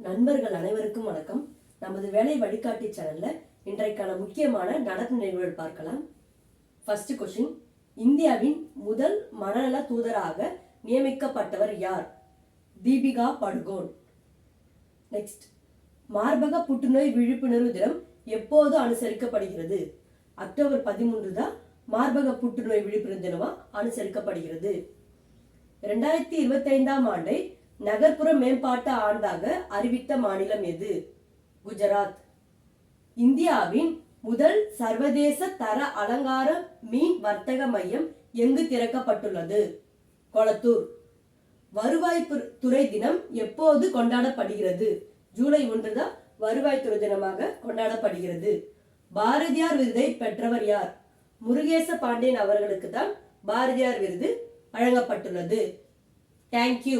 நண்பர்கள் அனைவருக்கும் வணக்கம். நமது வேலை வழிகாட்டி சேனல்ல இன்றைக்கான முக்கியமான நடப்பு நிகழ்வுகள் பார்க்கலாம். ஃபர்ஸ்ட் கொஸ்டின், இந்தியாவின் முதல் மனநல தூதராக நியமிக்கப்பட்டவர் யார்? தீபிகா படுகோன். நெக்ஸ்ட், மார்பக புற்றுநோய் விழிப்புணர்வு தினம் எப்போது அனுசரிக்கப்படுகிறது? அக்டோபர் 13 தான் மார்பக புற்றுநோய் விழிப்புணர்வு தினமா அனுசரிக்கப்படுகிறது. 2025ஆம் ஆண்டை நகர்ப்புற மேம்பாட்டு ஆண்டாக அறிவித்த மாநிலம் எது? குஜராத். இந்தியாவின் முதல் சர்வதேச தர அலங்கார மீன் வர்த்தக மையம் எங்கு திறக்கப்பட்டுள்ளது? கொளத்தூர். வருவாய்த்துறை தினம் எப்போது கொண்டாடப்படுகிறது? ஜூலை 1 தான் வருவாய்த்துறை தினமாக கொண்டாடப்படுகிறது. பாரதியார் விருதை பெற்றவர் யார்? முருகேச பாண்டியன் அவர்களுக்கு தான் பாரதியார் விருது வழங்கப்பட்டுள்ளது. தேங்க்யூ.